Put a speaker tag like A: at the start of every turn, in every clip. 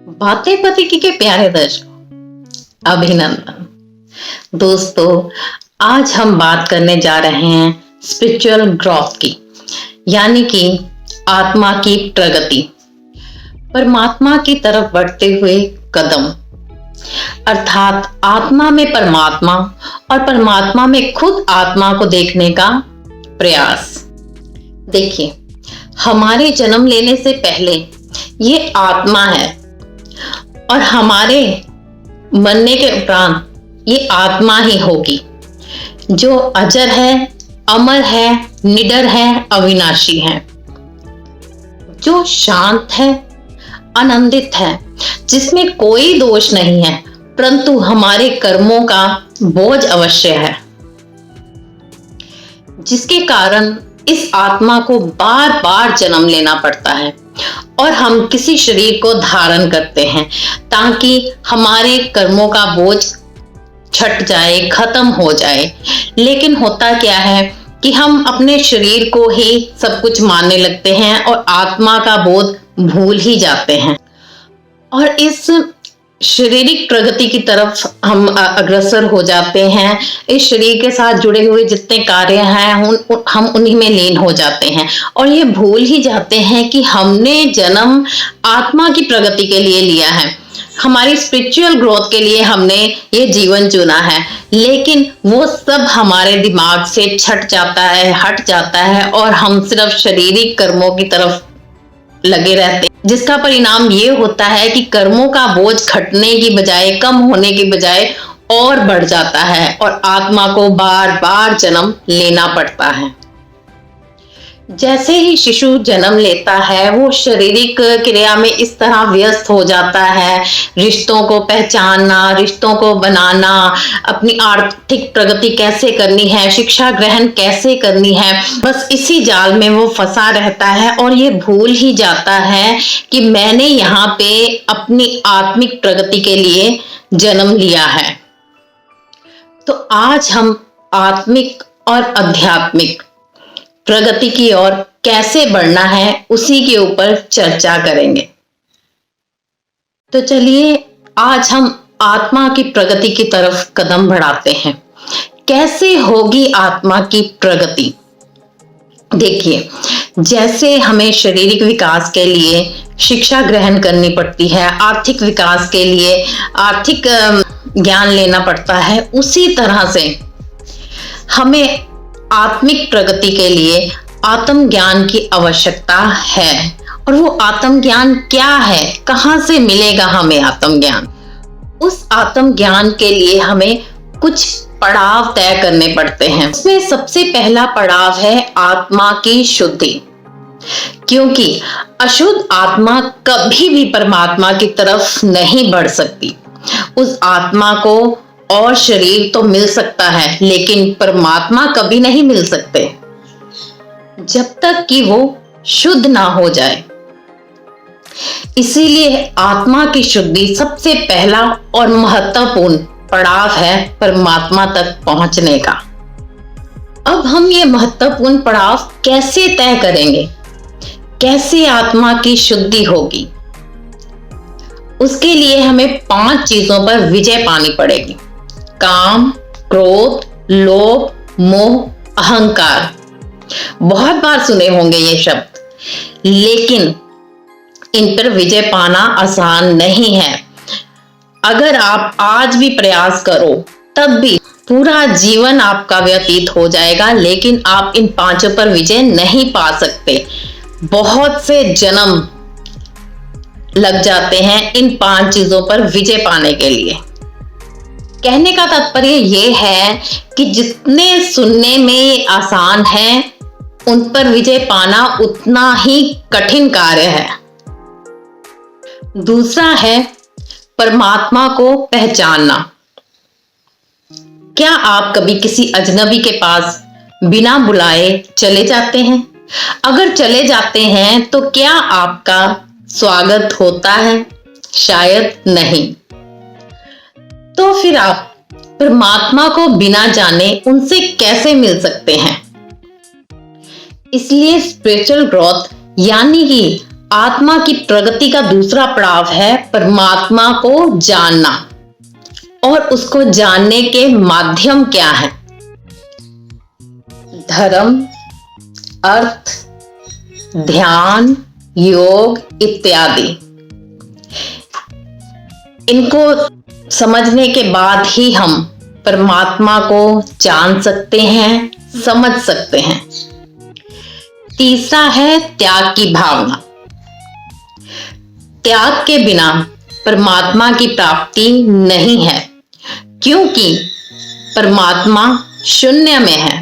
A: बातें पति की के प्यारे दर्शकों, अभिनंदन। दोस्तों, आज हम बात करने जा रहे हैं स्पिरिचुअल ग्रोथ की, यानी कि आत्मा की प्रगति, परमात्मा की तरफ बढ़ते हुए कदम, अर्थात आत्मा में परमात्मा और परमात्मा में खुद आत्मा को देखने का प्रयास। देखिए, हमारे जन्म लेने से पहले ये आत्मा है और हमारे मरने के उपरांत ये आत्मा ही होगी, जो अजर है, अमर है, निडर है, अविनाशी है, जो शांत है, आनंदित है, जिसमें कोई दोष नहीं है, परंतु हमारे कर्मों का बोझ अवश्य है, जिसके कारण इस आत्मा को बार बार जन्म लेना पड़ता है और हम किसी शरीर को धारण करते हैं ताकि हमारे कर्मों का बोझ छट जाए, खत्म हो जाए। लेकिन होता क्या है कि हम अपने शरीर को ही सब कुछ मानने लगते हैं और आत्मा का बोध भूल ही जाते हैं और इस शारीरिक प्रगति की तरफ हम अग्रसर हो जाते हैं। इस शरीर के साथ जुड़े हुए जितने कार्य हैं हम उन्हीं में लीन हो जाते हैं और ये भूल ही जाते हैं कि हमने जन्म आत्मा की प्रगति के लिए लिया है, हमारी स्पिरिचुअल ग्रोथ के लिए हमने ये जीवन चुना है। लेकिन वो सब हमारे दिमाग से छट जाता है, हट जाता है और हम सिर्फ शारीरिक कर्मों की तरफ लगे रहते हैं, जिसका परिणाम ये होता है कि कर्मों का बोझ घटने की बजाय, कम होने की बजाय और बढ़ जाता है और आत्मा को बार बार जन्म लेना पड़ता है। जैसे ही शिशु जन्म लेता है, वो शारीरिक क्रिया में इस तरह व्यस्त हो जाता है, रिश्तों को पहचानना, रिश्तों को बनाना, अपनी आर्थिक प्रगति कैसे करनी है, शिक्षा ग्रहण कैसे करनी है, बस इसी जाल में वो फंसा रहता है और ये भूल ही जाता है कि मैंने यहाँ पे अपनी आत्मिक प्रगति के लिए जन्म लिया है। तो आज हम आत्मिक और आध्यात्मिक प्रगति की ओर कैसे बढ़ना है उसी के ऊपर चर्चा करेंगे। तो चलिए आज हम आत्मा की प्रगति की तरफ कदम बढ़ाते हैं। कैसे होगी आत्मा की प्रगति? देखिए, जैसे हमें शारीरिक विकास के लिए शिक्षा ग्रहण करनी पड़ती है, आर्थिक विकास के लिए आर्थिक ज्ञान लेना पड़ता है, उसी तरह से हमें आत्मिक प्रगति के लिए आत्म ज्ञान की आवश्यकता है। और वो आत्म ज्ञान क्या है, कहां से मिलेगा हमें आत्म ज्ञान? उस आत्म ज्ञान के लिए हमें कुछ पड़ाव तय करने पड़ते हैं। उसमें सबसे पहला पड़ाव है आत्मा की शुद्धि, क्योंकि अशुद्ध आत्मा कभी भी परमात्मा की तरफ नहीं बढ़ सकती। उस आत्मा को और शरीर तो मिल सकता है, लेकिन परमात्मा कभी नहीं मिल सकते जब तक कि वो शुद्ध ना हो जाए। इसीलिए आत्मा की शुद्धि सबसे पहला और महत्वपूर्ण पड़ाव है परमात्मा तक पहुंचने का। अब हम ये महत्वपूर्ण पड़ाव कैसे तय करेंगे, कैसे आत्मा की शुद्धि होगी? उसके लिए हमें 5 चीजों पर विजय पानी पड़ेगी: काम, क्रोध, लोभ, मोह, अहंकार। बहुत बार सुने होंगे ये शब्द, लेकिन इन पर विजय पाना आसान नहीं है। अगर आप आज भी प्रयास करो, तब भी पूरा जीवन आपका व्यतीत हो जाएगा, लेकिन आप इन 5 पर विजय नहीं पा सकते। बहुत से जन्म लग जाते हैं इन 5 चीजों पर विजय पाने के लिए। कहने का तात्पर्य यह है कि जितने सुनने में आसान है, उन पर विजय पाना उतना ही कठिन कार्य है। दूसरा है परमात्मा को पहचानना। क्या आप कभी किसी अजनबी के पास बिना बुलाए चले जाते हैं? अगर चले जाते हैं तो क्या आपका स्वागत होता है? शायद नहीं। तो फिर आप परमात्मा को बिना जाने उनसे कैसे मिल सकते हैं? इसलिए स्पिरिचुअल ग्रोथ यानी कि आत्मा की प्रगति का दूसरा पड़ाव है परमात्मा को जानना। और उसको जानने के माध्यम क्या है? धर्म, अर्थ, ध्यान, योग इत्यादि। इनको समझने के बाद ही हम परमात्मा को जान सकते हैं, समझ सकते हैं। तीसरा है त्याग की भावना। त्याग के बिना परमात्मा की प्राप्ति नहीं है, क्योंकि परमात्मा शून्य में है।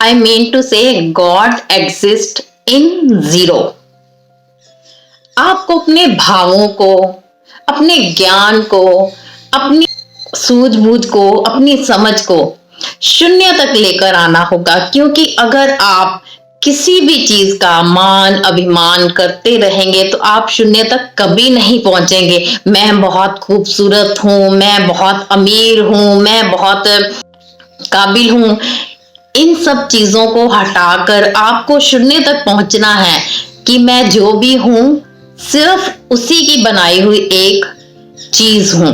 A: I mean to say God exists in zero। आपको अपने भावों को, अपने ज्ञान को, अपनी सूझबूझ को, अपनी समझ को शून्य तक लेकर आना होगा, क्योंकि अगर आप किसी भी चीज का मान अभिमान करते रहेंगे तो आप शून्य तक कभी नहीं पहुंचेंगे। मैं बहुत खूबसूरत हूं, मैं बहुत अमीर हूं, मैं बहुत काबिल हूं, इन सब चीजों को हटाकर आपको शून्य तक पहुंचना है कि मैं जो भी हूं सिर्फ उसी की बनाई हुई एक चीज हूं,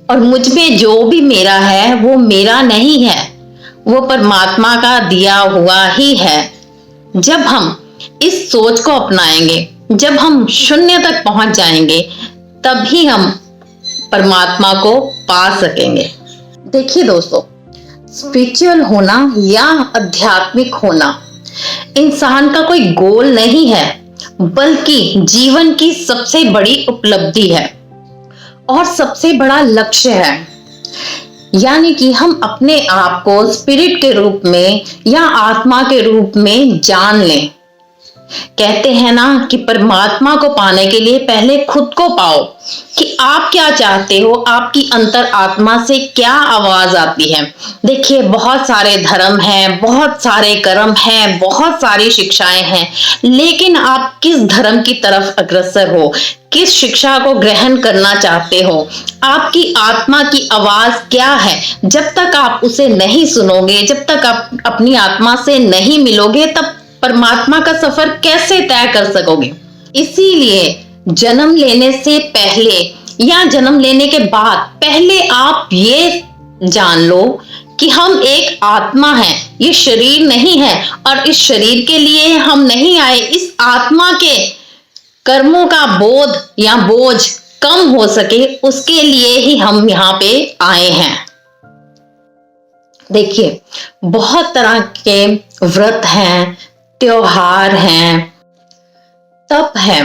A: और मुझ में जो भी मेरा है वो मेरा नहीं है, वो परमात्मा का दिया हुआ ही है। जब हम इस सोच को अपनाएंगे, जब हम शून्य तक पहुंच जाएंगे, तभी हम परमात्मा को पा सकेंगे। देखिए दोस्तों, स्पिरिचुअल होना या आध्यात्मिक होना इंसान का कोई गोल नहीं है, बल्कि जीवन की सबसे बड़ी उपलब्धि है और सबसे बड़ा लक्ष्य है। यानी कि हम अपने आप को स्पिरिट के रूप में या आत्मा के रूप में जान लें। कहते हैं ना कि परमात्मा को पाने के लिए पहले खुद को पाओ कि आप क्या चाहते हो, आपकी अंतर आत्मा से क्या आवाज आती है। देखिए, बहुत सारे धर्म हैं, बहुत सारे कर्म हैं, बहुत सारी शिक्षाएं हैं, लेकिन आप किस धर्म की तरफ अग्रसर हो, किस शिक्षा को ग्रहण करना चाहते हो, आपकी आत्मा की आवाज क्या है? जब तक आप उसे नहीं सुनोगे, जब तक आप अपनी आत्मा से नहीं मिलोगे, तब परमात्मा का सफर कैसे तय कर सकोगे? इसीलिए जन्म लेने से पहले या जन्म लेने के बाद पहले आप ये जान लो कि हम एक आत्मा है, ये शरीर नहीं है, और इस शरीर के लिए हम नहीं आए। इस आत्मा के कर्मों का बोध या बोझ कम हो सके, उसके लिए ही हम यहाँ पे आए हैं। देखिए, बहुत तरह के व्रत हैं, त्योहार हैं, तप है,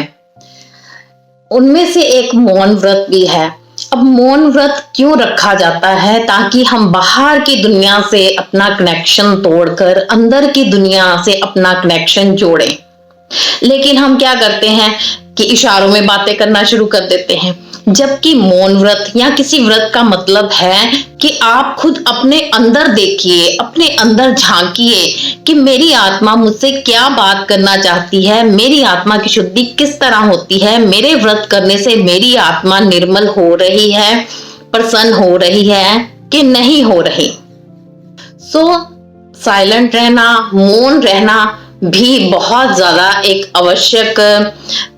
A: उनमें से एक मौन व्रत भी है। अब मौन व्रत क्यों रखा जाता है? ताकि हम बाहर की दुनिया से अपना कनेक्शन तोड़कर अंदर की दुनिया से अपना कनेक्शन जोड़ें। लेकिन हम क्या करते हैं कि इशारों में बातें करना शुरू कर देते हैं, जबकि मौन व्रत या किसी व्रत का मतलब है कि आप खुद अपने अंदर देखिए, अपने अंदर झांकिए कि मेरी आत्मा मुझसे क्या बात करना चाहती है, मेरी आत्मा की शुद्धि किस तरह होती है, मेरे व्रत करने से मेरी आत्मा निर्मल हो रही है, प्रसन्न हो रही है कि नहीं हो रही। साइलेंट रहना, मौन रहना भी बहुत ज्यादा एक आवश्यक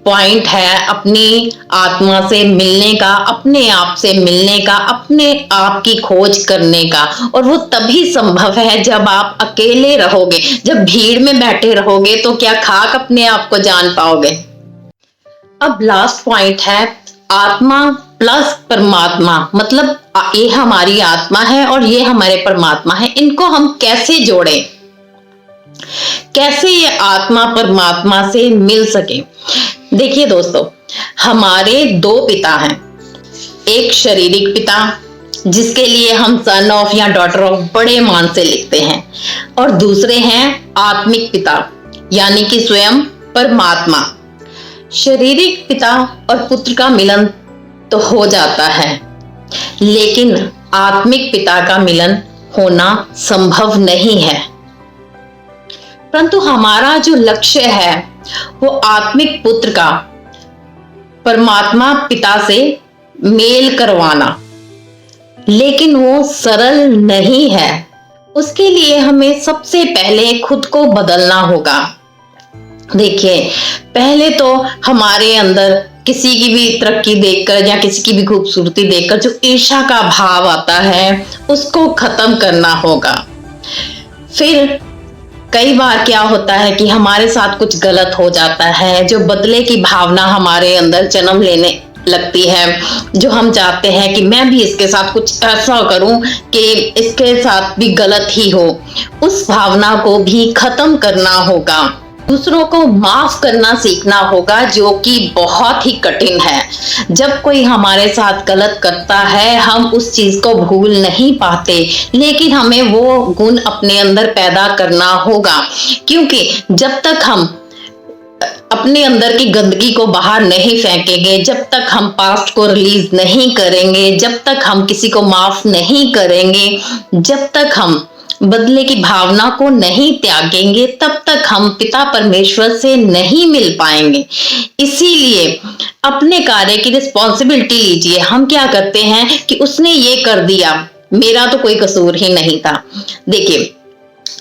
A: पॉइंट है अपनी आत्मा से मिलने का, अपने आप से मिलने का, अपने आप की खोज करने का। और वो तभी संभव है जब आप अकेले रहोगे। जब भीड़ में बैठे रहोगे तो क्या खाक अपने आप को जान पाओगे? अब लास्ट पॉइंट है आत्मा प्लस परमात्मा, मतलब ये हमारी आत्मा है और ये हमारे परमात्मा है। इनको हम कैसे जोड़ें, कैसे ये आत्मा परमात्मा से मिल सके? देखिए दोस्तों, हमारे दो पिता हैं, एक शारीरिक पिता जिसके लिए हम सन ऑफ या डॉटर ऑफ बड़े मान से लिखते हैं, और दूसरे हैं आत्मिक पिता यानी कि स्वयं परमात्मा। शारीरिक पिता और पुत्र का मिलन तो हो जाता है, लेकिन आत्मिक पिता का मिलन होना संभव नहीं है। परंतु हमारा जो लक्ष्य है वो आत्मिक पुत्र का परमात्मा पिता से मेल करवाना, लेकिन वो सरल नहीं है। उसके लिए हमें सबसे पहले खुद को बदलना होगा। देखिए, पहले तो हमारे अंदर किसी की भी तरक्की देखकर या किसी की भी खूबसूरती देखकर जो ईर्ष्या का भाव आता है, उसको खत्म करना होगा। फिर कई बार क्या होता है कि हमारे साथ कुछ गलत हो जाता है, जो बदले की भावना हमारे अंदर जन्म लेने लगती है, जो हम चाहते हैं कि मैं भी इसके साथ कुछ ऐसा करूं कि इसके साथ भी गलत ही हो। उस भावना को भी खत्म करना होगा। दूसरों को माफ करना सीखना होगा, जो कि बहुत ही कठिन है। जब कोई हमारे साथ गलत करता है, हम उस चीज को भूल नहीं पाते, लेकिन हमें वो गुण अपने अंदर पैदा करना होगा, क्योंकि जब तक हम अपने अंदर की गंदगी को बाहर नहीं फेंकेंगे, जब तक हम पास्ट को रिलीज नहीं करेंगे, जब तक हम किसी को माफ नहीं करेंगे, जब तक हम बदले की भावना को नहीं त्यागेंगे, तब तक हम पिता परमेश्वर से नहीं मिल पाएंगे। इसीलिए अपने कार्य की रिस्पॉन्सिबिलिटी लीजिए। हम क्या करते हैं कि उसने ये कर दिया, मेरा तो कोई कसूर ही नहीं था। देखिए,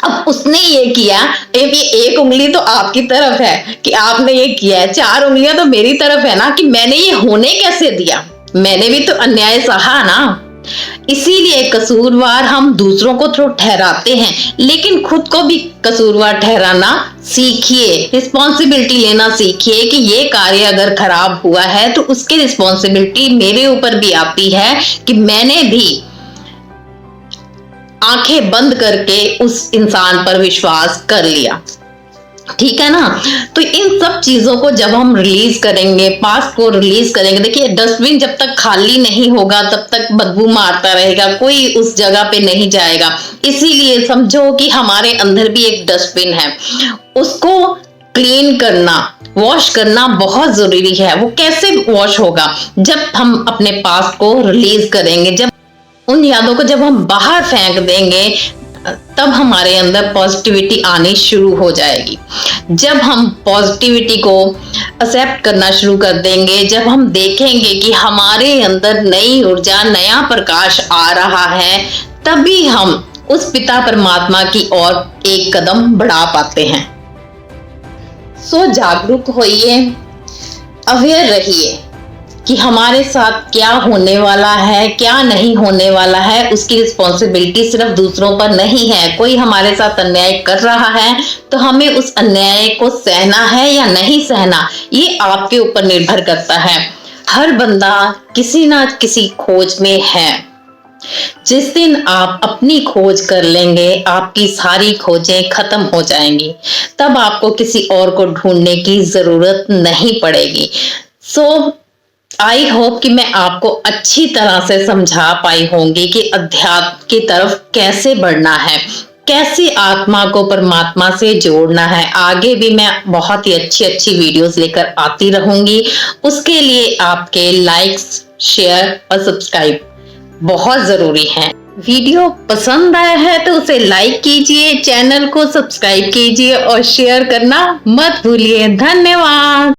A: अब उसने ये किया, ये एक उंगली तो आपकी तरफ है कि आपने ये किया है, 4 उंगलियां तो मेरी तरफ है ना कि मैंने ये होने कैसे दिया, मैंने भी तो अन्याय सहा ना। इसीलिए कसूरवार हम दूसरों को तो ठहराते हैं, लेकिन खुद को भी कसूरवार ठहराना सीखिए, रिस्पॉन्सिबिलिटी लेना सीखिए कि ये कार्य अगर खराब हुआ है तो उसकी रिस्पॉन्सिबिलिटी मेरे ऊपर भी आती है कि मैंने भी आंखें बंद करके उस इंसान पर विश्वास कर लिया। ठीक है ना। तो इन सब चीजों को जब हम रिलीज करेंगे, पास्ट को रिलीज करेंगे, देखिए डस्टबिन जब तक खाली नहीं होगा तब तक बदबू मारता रहेगा, कोई उस जगह पे नहीं जाएगा। इसीलिए समझो कि हमारे अंदर भी एक डस्टबिन है, उसको क्लीन करना, वॉश करना बहुत जरूरी है। वो कैसे वॉश होगा? जब हम अपने पास्ट को रिलीज करेंगे, जब उन यादों को जब हम बाहर फेंक देंगे, तब हमारे अंदर पॉजिटिविटी आनी शुरू हो जाएगी। जब हम पॉजिटिविटी को एक्सेप्ट करना शुरू कर देंगे, जब हम देखेंगे कि हमारे अंदर नई ऊर्जा, नया प्रकाश आ रहा है, तभी हम उस पिता परमात्मा की ओर एक कदम बढ़ा पाते हैं। सो जागरूक होइए, अवेयर रहिए कि हमारे साथ क्या होने वाला है, क्या नहीं होने वाला है। उसकी रिस्पॉन्सिबिलिटी सिर्फ दूसरों पर नहीं है। कोई हमारे साथ अन्याय कर रहा है तो हमें उस अन्याय को सहना है या नहीं सहना, ये आपके ऊपर निर्भर करता है। हर बंदा किसी ना किसी खोज में है। जिस दिन आप अपनी खोज कर लेंगे, आपकी सारी खोजें खत्म हो जाएंगी, तब आपको किसी और को ढूंढने की जरूरत नहीं पड़ेगी। सो आई होप कि मैं आपको अच्छी तरह से समझा पाई होंगी कि अध्यात्म की तरफ कैसे बढ़ना है, कैसे आत्मा को परमात्मा से जोड़ना है। आगे भी मैं बहुत ही अच्छी वीडियोस लेकर आती रहूंगी। उसके लिए आपके लाइक्स, शेयर और सब्सक्राइब बहुत जरूरी है। वीडियो पसंद आया है तो उसे लाइक कीजिए, चैनल को सब्सक्राइब कीजिए और शेयर करना मत भूलिए। धन्यवाद।